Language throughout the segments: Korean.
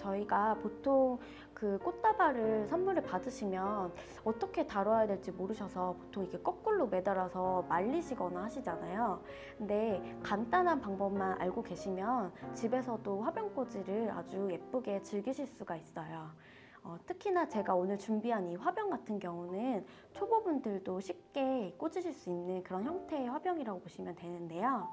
저희가 보통 그 꽃다발을 선물을 받으시면 어떻게 다뤄야 될지 모르셔서 보통 이게 거꾸로 매달아서 말리시거나 하시잖아요. 근데 간단한 방법만 알고 계시면 집에서도 화병꽂이를 아주 예쁘게 즐기실 수가 있어요. 특히나 제가 오늘 준비한 이 화병 같은 경우는 초보분들도 쉽게 꽂으실 수 있는 그런 형태의 화병이라고 보시면 되는데요.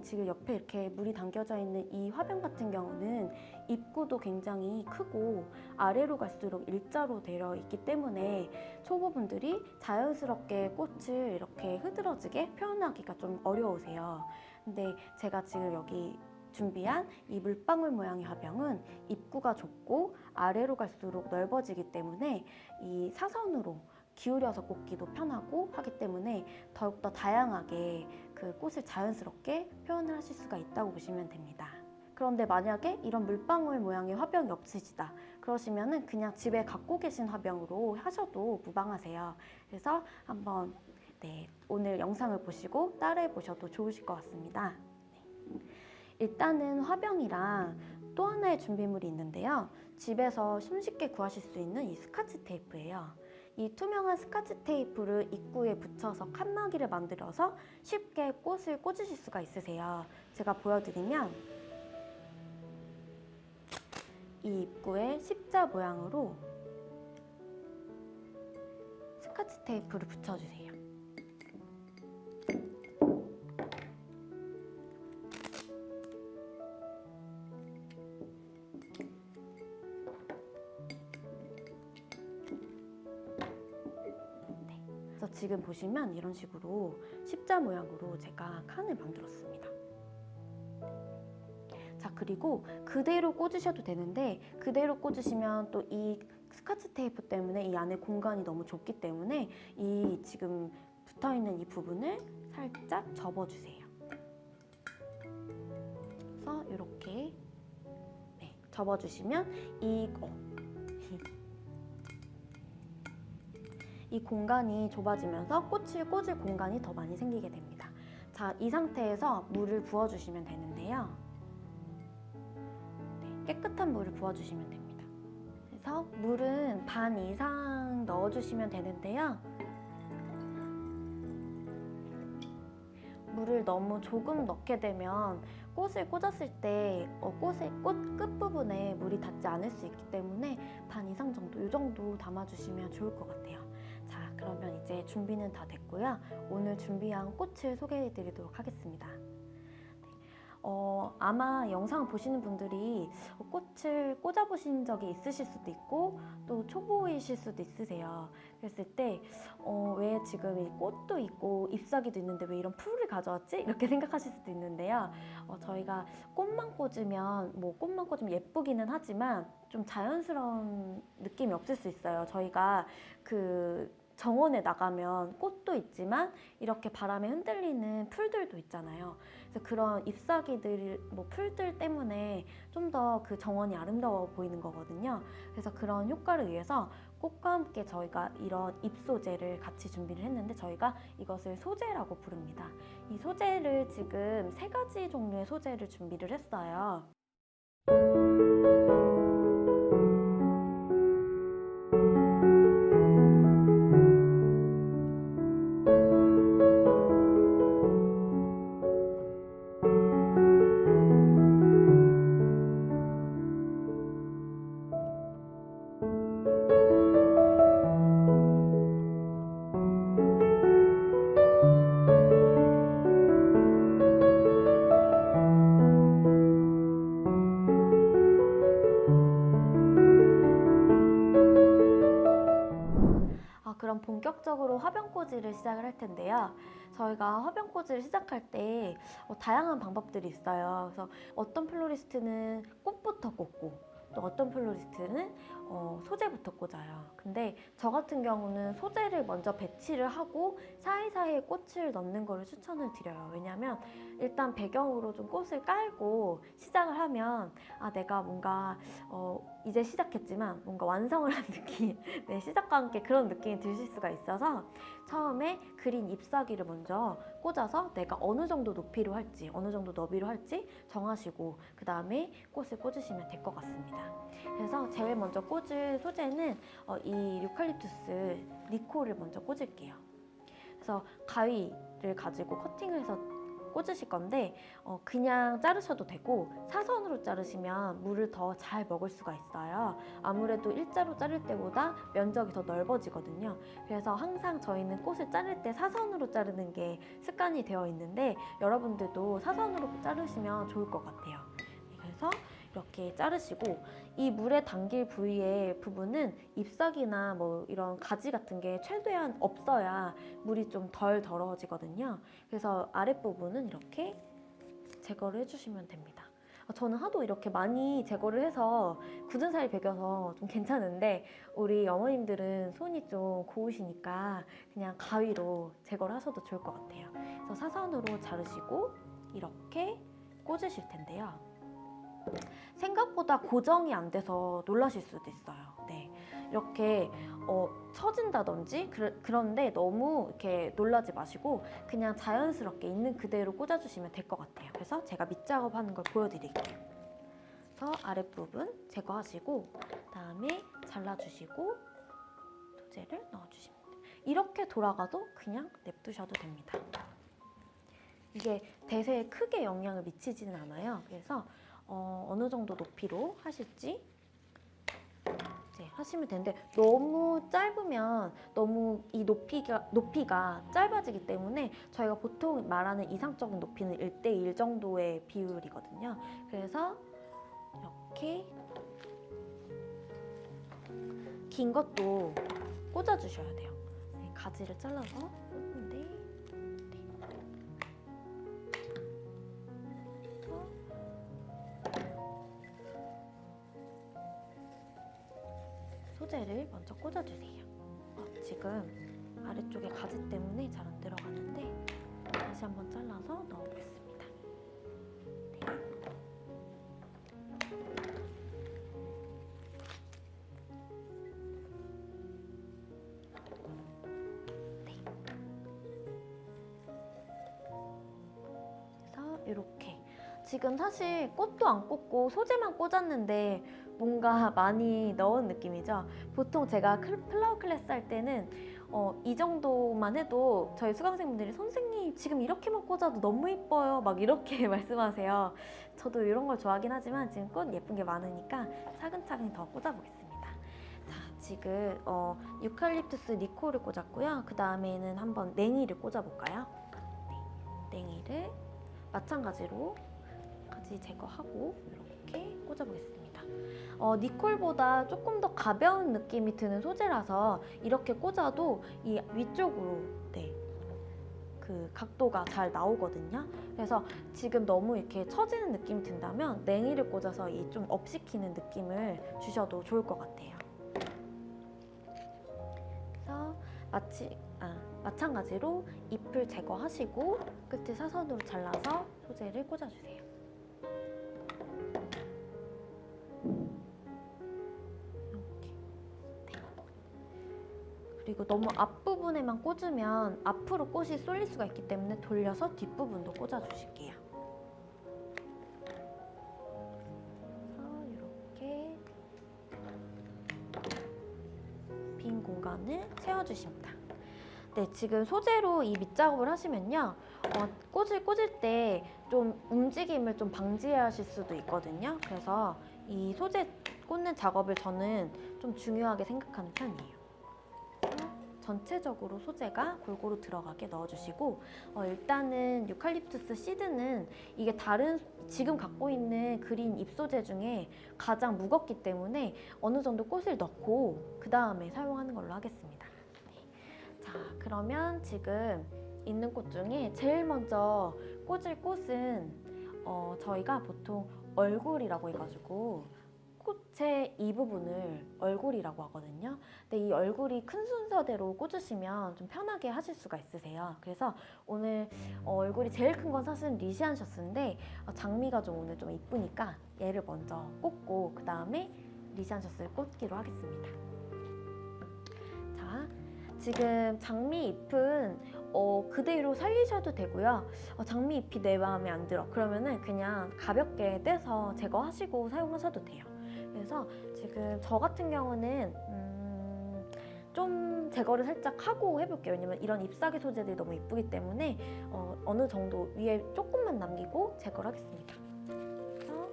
지금 옆에 이렇게 물이 담겨져 있는 이 화병 같은 경우는 입구도 굉장히 크고 아래로 갈수록 일자로 되어 있기 때문에 초보분들이 자연스럽게 꽃을 이렇게 흐드러지게 표현하기가 좀 어려우세요. 근데 제가 지금 여기 준비한 이 물방울 모양의 화병은 입구가 좁고 아래로 갈수록 넓어지기 때문에 이 사선으로 기울여서 꽂기도 편하고 하기 때문에 더욱더 다양하게 그 꽃을 자연스럽게 표현을 하실 수가 있다고 보시면 됩니다. 그런데 만약에 이런 물방울 모양의 화병이 없으시다 그러시면은 그냥 집에 갖고 계신 화병으로 하셔도 무방하세요. 그래서 한번 오늘 영상을 보시고 따라해 보셔도 좋으실 것 같습니다. 일단은 화병이랑 또 하나의 준비물이 있는데요. 집에서 손쉽게 구하실 수 있는 이 스카치 테이프예요. 이 투명한 스카치 테이프를 입구에 붙여서 칸막이를 만들어서 쉽게 꽃을 꽂으실 수가 있으세요. 제가 보여드리면 이 입구에 십자 모양으로 스카치 테이프를 붙여주세요. 그래서 지금 보시면 이런 식으로 십자 모양으로 제가 칸을 만들었습니다. 자, 그리고 그대로 꽂으셔도 되는데 그대로 꽂으시면 또 이 스카치 테이프 때문에 이 안에 공간이 너무 좁기 때문에 이 지금 붙어있는 이 부분을 살짝 접어주세요. 그래서 이렇게 접어주시면 이 공간이 좁아지면서 꽃을 꽂을 공간이 더 많이 생기게 됩니다. 자, 이 상태에서 물을 부어주시면 되는데요. 깨끗한 물을 부어주시면 됩니다. 그래서 물은 반 이상 넣어주시면 되는데요. 물을 너무 조금 넣게 되면 꽃을 꽂았을 때 꽃 끝부분에 물이 닿지 않을 수 있기 때문에 반 이상 정도, 이 정도 담아주시면 좋을 것 같아요. 자, 그러면 이제 준비는 다 됐고요. 오늘 준비한 꽃을 소개해 드리도록 하겠습니다. 아마 영상을 보시는 분들이 꽃을 꽂아보신 적이 있으실 수도 있고 또 초보이실 수도 있으세요. 그랬을 때 왜 지금 이 꽃도 있고 잎사귀도 있는데 왜 이런 풀을 가져왔지? 이렇게 생각하실 수도 있는데요. 저희가 꽃만 꽂으면 예쁘기는 하지만 좀 자연스러운 느낌이 없을 수 있어요. 저희가 정원에 나가면 꽃도 있지만 이렇게 바람에 흔들리는 풀들도 있잖아요. 그래서 그런 잎사귀들, 풀들 때문에 좀 더 그 정원이 아름다워 보이는 거거든요. 그래서 그런 효과를 위해서 꽃과 함께 저희가 이런 잎 소재를 같이 준비를 했는데 저희가 이것을 소재라고 부릅니다. 이 소재를 지금 3가지 종류의 소재를 준비를 했어요. 그럼 본격적으로 화병꽂이를 시작을 할 텐데요. 저희가 화병꽂이를 시작할 때 다양한 방법들이 있어요. 그래서 어떤 플로리스트는 꽃부터 꽂고 또 어떤 플로리스트는 소재부터 꽂아요. 근데 저 같은 경우는 소재를 먼저 배치를 하고 사이사이에 꽃을 넣는 거를 추천을 드려요. 왜냐면 일단 배경으로 좀 꽃을 깔고 시작을 하면 내가 뭔가 이제 시작했지만 뭔가 완성을 한 느낌, 네, 시작과 함께 그런 느낌이 드실 수가 있어서 처음에 그린 잎사귀를 먼저 꽂아서 내가 어느 정도 높이로 할지 어느 정도 너비로 할지 정하시고 그 다음에 꽃을 꽂으시면 될 것 같습니다. 그래서 제일 먼저 꽂을 소재는 이 유칼립투스 니콜을 먼저 꽂을게요. 그래서 가위를 가지고 커팅을 해서 꽂으실 건데 그냥 자르셔도 되고 사선으로 자르시면 물을 더 잘 먹을 수가 있어요. 아무래도 일자로 자를 때보다 면적이 더 넓어지거든요. 그래서 항상 저희는 꽃을 자를 때 사선으로 자르는 게 습관이 되어 있는데 여러분들도 사선으로 자르시면 좋을 것 같아요. 그래서 이렇게 자르시고 이 물에 담길 부위의 부분은 잎사귀나 뭐 이런 가지 같은 게 최대한 없어야 물이 좀 덜 더러워지거든요. 그래서 아랫부분은 이렇게 제거를 해주시면 됩니다. 저는 하도 이렇게 많이 제거를 해서 굳은 살이 배겨서 좀 괜찮은데 우리 어머님들은 손이 좀 고우시니까 그냥 가위로 제거를 하셔도 좋을 것 같아요. 그래서 사선으로 자르시고 이렇게 꽂으실 텐데요. 생각보다 고정이 안 돼서 놀라실 수도 있어요. 네, 이렇게 처진다든지 그런데 너무 이렇게 놀라지 마시고 그냥 자연스럽게 있는 그대로 꽂아주시면 될 것 같아요. 그래서 제가 밑작업하는 걸 보여드릴게요. 그래서 아랫부분 제거하시고 그다음에 잘라주시고 소재를 넣어주시면 돼요. 이렇게 돌아가도 그냥 냅두셔도 됩니다. 이게 대세에 크게 영향을 미치지는 않아요. 그래서 어느 정도 높이로 하실지 이제 하시면 되는데 너무 짧으면 너무 이 높이가 짧아지기 때문에 저희가 보통 말하는 이상적인 높이는 1:1 정도의 비율이거든요. 그래서 이렇게 긴 것도 꽂아주셔야 돼요. 네, 가지를 잘라서 꽂는데 소재를 먼저 꽂아주세요. 지금 아래쪽에 가지 때문에 잘 안 들어가는데 다시 한번 잘라서 넣어보겠습니다. 네. 그래서 이렇게 지금 사실 꽃도 안 꽂고 소재만 꽂았는데 뭔가 많이 넣은 느낌이죠. 보통 제가 플라워 클래스 할 때는 이 정도만 해도 저희 수강생분들이 선생님 지금 이렇게만 꽂아도 너무 예뻐요 막 이렇게 말씀하세요. 저도 이런 걸 좋아하긴 하지만 지금 꽃 예쁜 게 많으니까 차근차근 더 꽂아보겠습니다. 자, 지금 유칼립투스 니콜을 꽂았고요. 그 다음에는 한번 냉이를 꽂아볼까요? 네, 냉이를 마찬가지로 가지 제거하고 이렇게 꽂아보겠습니다. 니콜보다 조금 더 가벼운 느낌이 드는 소재라서 이렇게 꽂아도 이 위쪽으로 그 각도가 잘 나오거든요. 그래서 지금 너무 이렇게 처지는 느낌이 든다면 냉이를 꽂아서 이 좀 업시키는 느낌을 주셔도 좋을 것 같아요. 그래서 마찬가지로 잎을 제거하시고 끝을 사선으로 잘라서 소재를 꽂아주세요. 그리고 너무 앞부분에만 꽂으면 앞으로 꽃이 쏠릴 수가 있기 때문에 돌려서 뒷부분도 꽂아주실게요. 이렇게 빈 공간을 채워주십니다. 네, 지금 소재로 이 밑작업을 하시면요. 꽃을 꽂을 때 좀 움직임을 좀 방지하실 수도 있거든요. 그래서 이 소재 꽂는 작업을 저는 좀 중요하게 생각하는 편이에요. 전체적으로 소재가 골고루 들어가게 넣어주시고 일단은 유칼립투스 시드는 이게 다른 지금 갖고 있는 그린 잎소재 중에 가장 무겁기 때문에 어느 정도 꽃을 넣고 그 다음에 사용하는 걸로 하겠습니다. 네. 자, 그러면 지금 있는 꽃 중에 제일 먼저 꽂을 꽃은 저희가 보통 얼굴이라고 해가지고 꽃의 이 부분을 얼굴이라고 하거든요. 근데 이 얼굴이 큰 순서대로 꽂으시면 좀 편하게 하실 수가 있으세요. 그래서 오늘 얼굴이 제일 큰 건 사실은 리시안 셔츠인데 장미가 좀 오늘 좀 이쁘니까 얘를 먼저 꽂고 그 다음에 리시안 셔츠를 꽂기로 하겠습니다. 자, 지금 장미 잎은 그대로 살리셔도 되고요. 장미 잎이 내 마음에 안 들어. 그러면은 그냥 가볍게 떼서 제거하시고 사용하셔도 돼요. 그래서 지금 저 같은 경우는 좀 제거를 살짝 하고 해볼게요. 왜냐면 이런 잎사귀 소재들이 너무 이쁘기 때문에 어느 정도 위에 조금만 남기고 제거를 하겠습니다. 그래서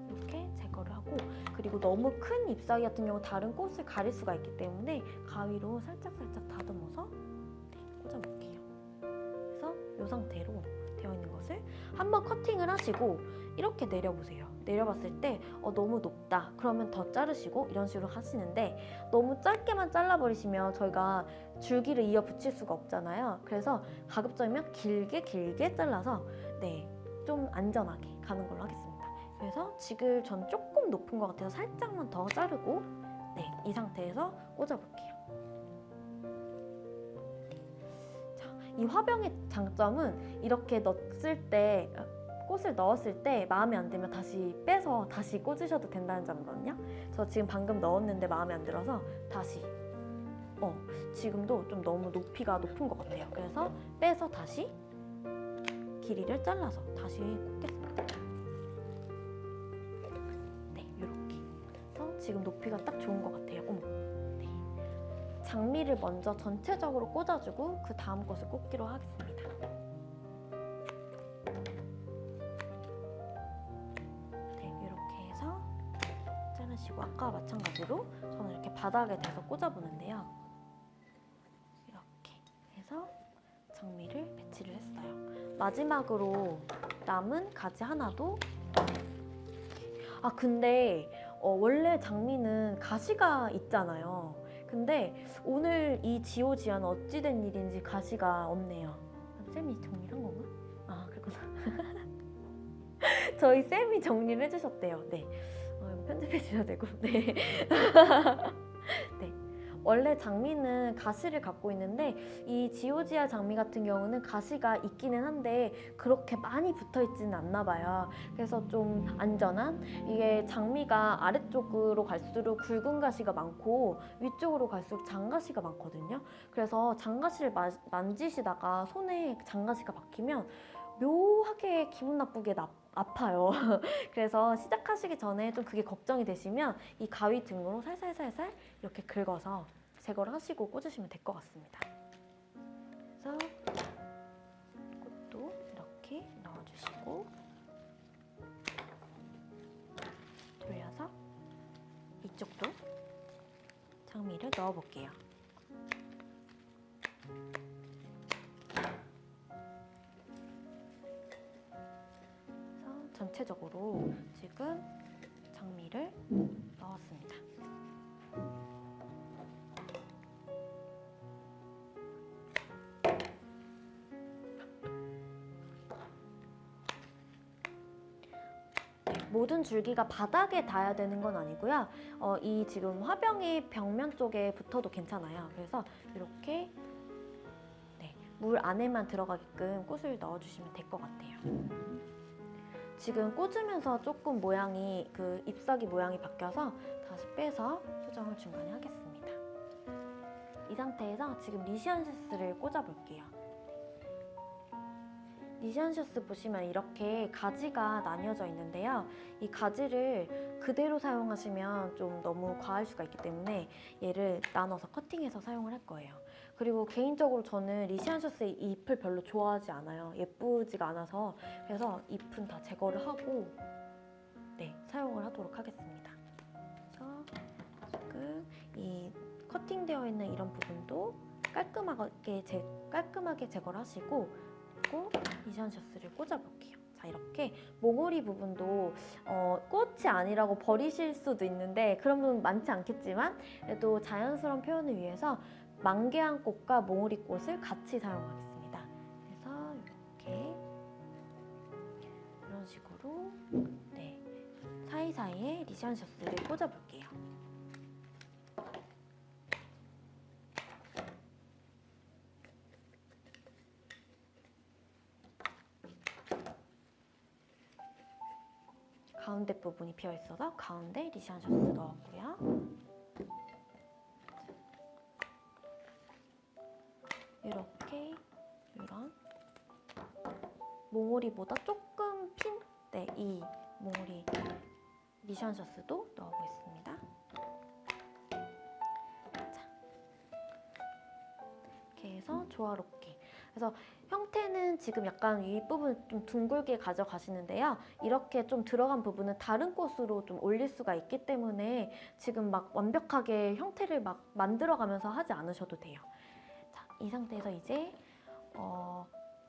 이렇게 제거를 하고, 그리고 너무 큰 잎사귀 같은 경우 다른 꽃을 가릴 수가 있기 때문에 가위로 살짝살짝 다듬어서 꽂아볼게요. 그래서 이 상태로 되어 있는 것을 한번 커팅을 하시고 이렇게 내려보세요. 내려봤을 때 너무 높다 그러면 더 자르시고 이런 식으로 하시는데, 너무 짧게만 잘라버리시면 저희가 줄기를 이어 붙일 수가 없잖아요. 그래서 가급적이면 길게 잘라서 좀 안전하게 가는 걸로 하겠습니다. 그래서 지금 전 조금 높은 것 같아서 살짝만 더 자르고 이 상태에서 꽂아볼게요. 이 화병의 장점은 이렇게 꽃을 넣었을 때 마음에 안 들면 다시 빼서 다시 꽂으셔도 된다는 점이거든요. 저 지금 방금 넣었는데 마음에 안 들어서 다시 지금도 좀 너무 높이가 높은 것 같아요. 그래서 빼서 다시 길이를 잘라서 다시 꽂겠습니다. 이렇게. 그래서 지금 높이가 딱 좋은 것 같아요. 장미를 먼저 전체적으로 꽂아주고 그 다음 것을 꽂기로 하겠습니다. 이렇게 해서 자르시고, 아까와 마찬가지로 저는 이렇게 바닥에 대서 꽂아보는데요. 이렇게 해서 장미를 배치를 했어요. 마지막으로 남은 가지 하나도 근데 원래 장미는 가시가 있잖아요. 근데 오늘 이 지오지아는 어찌된 일인지 가시가 없네요. 쌤이 정리를 한 건가? 그렇구나. 저희 쌤이 정리를 해주셨대요. 이거 편집해 주셔야 되고. 원래 장미는 가시를 갖고 있는데 이 지오지아 장미 같은 경우는 가시가 있기는 한데 그렇게 많이 붙어 있지는 않나 봐요. 그래서 좀 안전한, 이게 장미가 아래쪽으로 갈수록 굵은 가시가 많고 위쪽으로 갈수록 장가시가 많거든요. 그래서 장가시를 만지시다가 손에 장가시가 박히면 묘하게 기분 나쁘게 아파요. 그래서 시작하시기 전에 좀 그게 걱정이 되시면 이 가위 등으로 살살살살 이렇게 긁어서 제거를 하시고 꽂으시면 될 것 같습니다. 그래서 꽃도 이렇게 넣어주시고 돌려서 이쪽도 장미를 넣어볼게요. 전체적으로 지금 장미를 넣었습니다. 모든 줄기가 바닥에 닿아야 되는 건 아니고요. 이 지금 화병의 벽면 쪽에 붙어도 괜찮아요. 그래서 이렇게 물 안에만 들어가게끔 꽃을 넣어주시면 될 것 같아요. 지금 꽂으면서 조금 모양이, 그 잎사귀 모양이 바뀌어서 다시 빼서 수정을 중간에 하겠습니다. 이 상태에서 지금 리시안 셔츠를 꽂아볼게요. 리시안 셔츠 보시면 이렇게 가지가 나뉘어져 있는데요. 이 가지를 그대로 사용하시면 좀 너무 과할 수가 있기 때문에 얘를 나눠서 커팅해서 사용을 할 거예요. 그리고 개인적으로 저는 리시안 셔츠의 이 잎을 별로 좋아하지 않아요. 예쁘지가 않아서. 그래서 잎은 다 제거를 하고 사용을 하도록 하겠습니다. 그래서 지금 이 커팅되어 있는 이런 부분도 깔끔하게 제거를 하시고, 그리고 리시안 셔츠를 꽂아볼게요. 자, 이렇게 몽우리 부분도 꽃이 아니라고 버리실 수도 있는데 그런 부분 많지 않겠지만, 그래도 자연스러운 표현을 위해서 만개한 꽃과 몽우리 꽃을 같이 사용하겠습니다. 그래서 이렇게 이런 식으로 사이사이에 리시안셔스를 꽂아볼게요. 가운데 부분이 비어있어서 가운데 리시안셔스 넣었고요. 이렇게 이런 몽오리보다 조금 핀 이 몽오리 리시안셔스도 넣어보겠습니다. 자, 이렇게 해서 조화롭게. 그래서 형태는 지금 약간 윗부분 좀 둥글게 가져가시는데요. 이렇게 좀 들어간 부분은 다른 꽃으로 좀 올릴 수가 있기 때문에 지금 막 완벽하게 형태를 막 만들어가면서 하지 않으셔도 돼요. 자, 이 상태에서 이제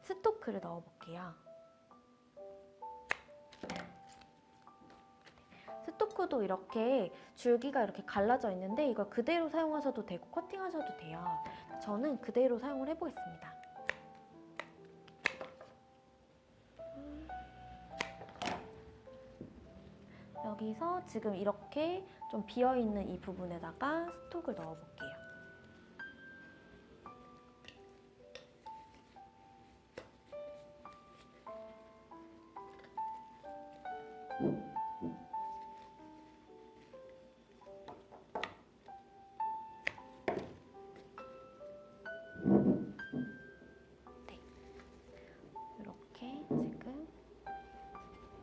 스토크를 넣어볼게요. 스토크도 이렇게 줄기가 이렇게 갈라져 있는데 이걸 그대로 사용하셔도 되고 커팅하셔도 돼요. 저는 그대로 사용을 해보겠습니다. 여기서 지금 이렇게 좀 비어있는 이 부분에다가 스톡을 넣어볼게요. 네, 이렇게 지금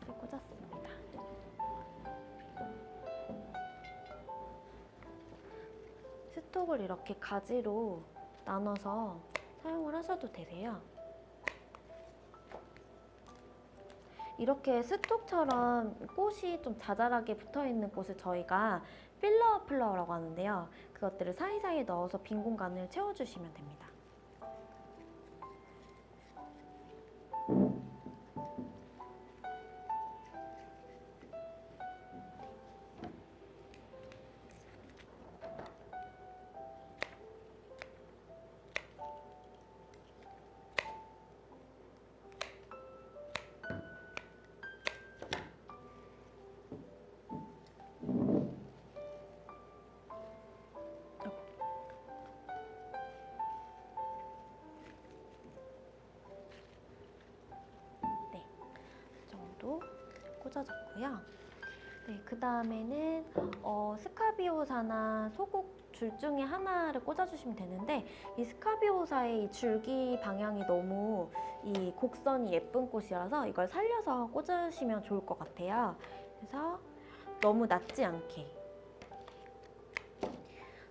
꽂았습니다. 스톡을 이렇게 가지로 나눠서 사용을 하셔도 되세요. 이렇게 스톡처럼 꽃이 좀 자잘하게 붙어있는 꽃을 저희가 필러 플라워라고 하는데요. 그것들을 사이사이에 넣어서 빈 공간을 채워주시면 됩니다. 꽂아줬고요. 네, 그 다음에는 스카비오사나 소국 줄 중에 하나를 꽂아주시면 되는데 이 스카비오사의 이 줄기 방향이 너무 이 곡선이 예쁜 꽃이라서 이걸 살려서 꽂으시면 좋을 것 같아요. 그래서 너무 낮지 않게.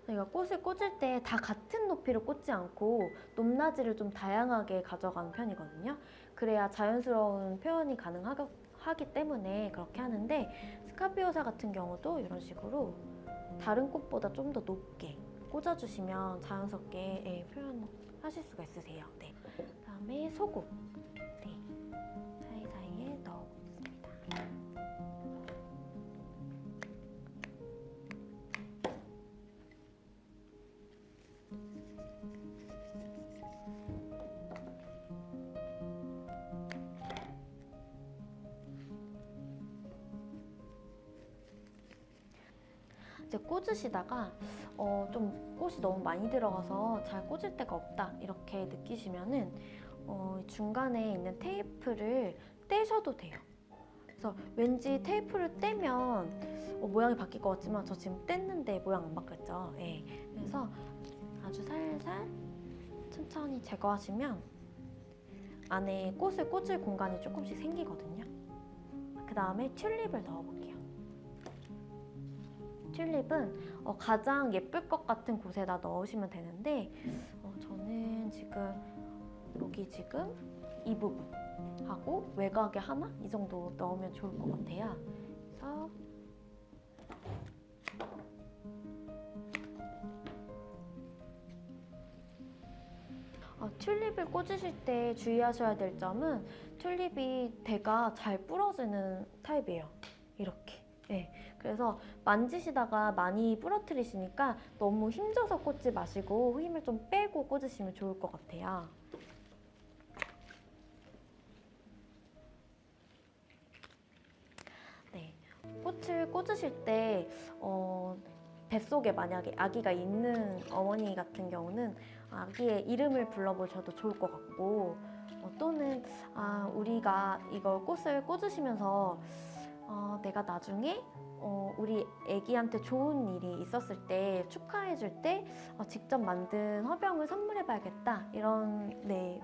저희가 꽃을 꽂을 때 다 같은 높이로 꽂지 않고 높낮이를 좀 다양하게 가져가는 편이거든요. 그래야 자연스러운 표현이 가능하기 때문에 그렇게 하는데 스카비오사 같은 경우도 이런 식으로 다른 꽃보다 좀 더 높게 꽂아주시면 자연스럽게 표현하실 수가 있으세요. 네. 그다음에 소국 사이사이에 넣어보겠습니다. 이제 꽂으시다가 좀 꽃이 너무 많이 들어가서 잘 꽂을 데가 없다 이렇게 느끼시면은 중간에 있는 테이프를 떼셔도 돼요. 그래서 왠지 테이프를 떼면 모양이 바뀔 것 같지만 저 지금 뗐는데 모양 안 바뀌었죠. 네. 그래서 아주 살살 천천히 제거하시면 안에 꽃을 꽂을 공간이 조금씩 생기거든요. 그 다음에 튤립을 넣어볼게요. 튤립은 가장 예쁠 것 같은 곳에다 넣으시면 되는데 저는 지금 여기 지금 이 부분 하고 외곽에 하나? 이 정도 넣으면 좋을 것 같아요. 그래서 튤립을 꽂으실 때 주의하셔야 될 점은 튤립이 대가 잘 부러지는 타입이에요. 이렇게. 네, 그래서 만지시다가 많이 부러뜨리시니까 너무 힘줘서 꽂지 마시고 힘을 좀 빼고 꽂으시면 좋을 것 같아요. 네, 꽃을 꽂으실 때 뱃속에 만약에 아기가 있는 어머니 같은 경우는 아기의 이름을 불러보셔도 좋을 것 같고, 또는 우리가 이걸 꽃을 꽂으시면서 내가 나중에 우리 아기한테 좋은 일이 있었을 때 축하해줄 때 직접 만든 화병을 선물해봐야겠다, 이런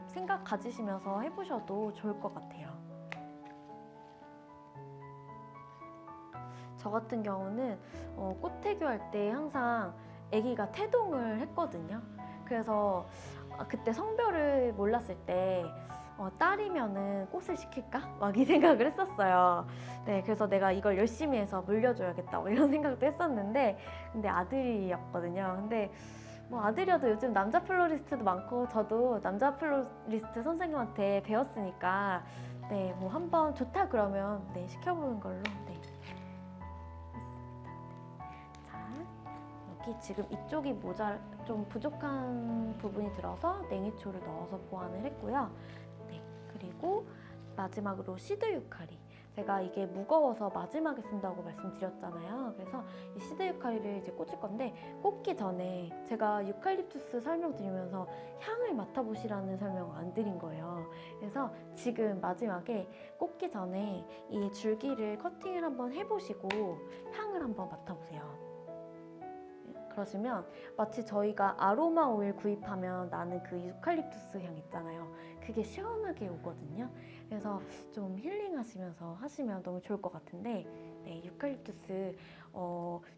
생각 가지시면서 해보셔도 좋을 것 같아요. 저 같은 경우는 꽃태교 할 때 항상 아기가 태동을 했거든요. 그래서 그때 성별을 몰랐을 때 딸이면은 꽃을 시킬까? 막 이 생각을 했었어요. 네, 그래서 내가 이걸 열심히 해서 물려줘야겠다, 뭐 이런 생각도 했었는데, 근데 아들이었거든요. 근데 뭐 아들이어도 요즘 남자 플로리스트도 많고, 저도 남자 플로리스트 선생님한테 배웠으니까, 네, 뭐 한번 좋다 그러면 시켜보는 걸로. 네. 여기 지금 이쪽이 좀 부족한 부분이 들어서 냉이초를 넣어서 보완을 했고요. 네, 그리고 마지막으로 시드 유카리. 제가 이게 무거워서 마지막에 쓴다고 말씀드렸잖아요. 그래서 이 시드 유카리를 이제 꽂을 건데, 꽂기 전에 제가 유칼립투스 설명드리면서 향을 맡아보시라는 설명을 안 드린 거예요. 그래서 지금 마지막에 꽂기 전에 이 줄기를 커팅을 한번 해보시고 향을 한번 맡아보세요. 그러시면 마치 저희가 아로마 오일 구입하면 나는 그 유칼립투스 향 있잖아요. 그게 시원하게 오거든요. 그래서 좀 힐링하시면서 하시면 너무 좋을 것 같은데, 네, 유칼립투스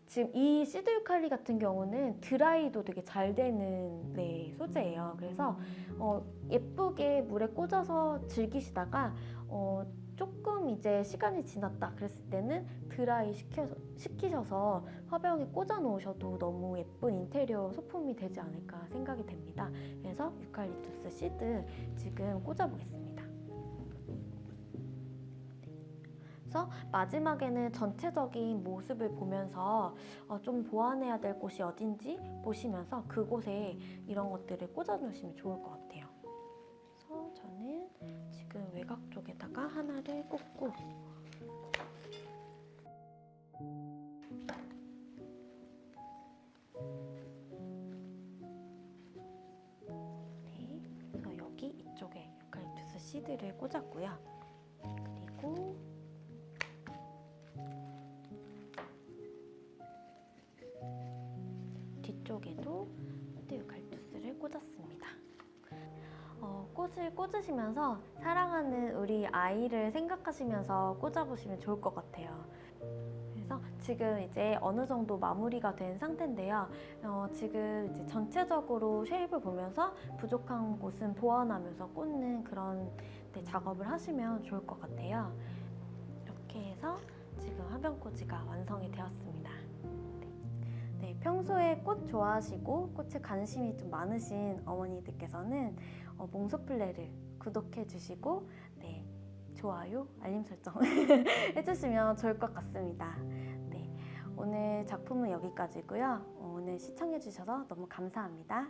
지금 이 시드 유칼리 같은 경우는 드라이도 되게 잘 되는 소재예요. 그래서 예쁘게 물에 꽂아서 즐기시다가 조금 이제 시간이 지났다 그랬을 때는 드라이 시키셔서 화병에 꽂아 놓으셔도 너무 예쁜 인테리어 소품이 되지 않을까 생각이 됩니다. 그래서 유칼립투스 시드 지금 꽂아 보겠습니다. 그래서 마지막에는 전체적인 모습을 보면서 좀 보완해야 될 곳이 어딘지 보시면서 그곳에 이런 것들을 꽂아 놓으시면 좋을 것 같아요. 그래서 저는 지금 외곽 쪽에다가 하나를 꽂고, 네, 그래서 여기 이쪽에 유칼립투스 시드를 꽂았고요. 그리고 뒤쪽에도 시드 유칼립투스를 꽂았습니다. 꽃을 꽂으시면서 사랑하는 우리 아이를 생각하시면서 꽂아보시면 좋을 것 같아요. 그래서 지금 이제 어느 정도 마무리가 된 상태인데요. 지금 이제 전체적으로 쉐입을 보면서 부족한 곳은 보완하면서 꽂는 그런 작업을 하시면 좋을 것 같아요. 이렇게 해서 지금 화병꽂이가 완성이 되었습니다. 네, 평소에 꽃 좋아하시고 꽃에 관심이 좀 많으신 어머니들께서는 몽소플레를 구독해 주시고, 네, 좋아요, 알림 설정 해주시면 좋을 것 같습니다. 네, 오늘 작품은 여기까지고요. 오늘 시청해 주셔서 너무 감사합니다.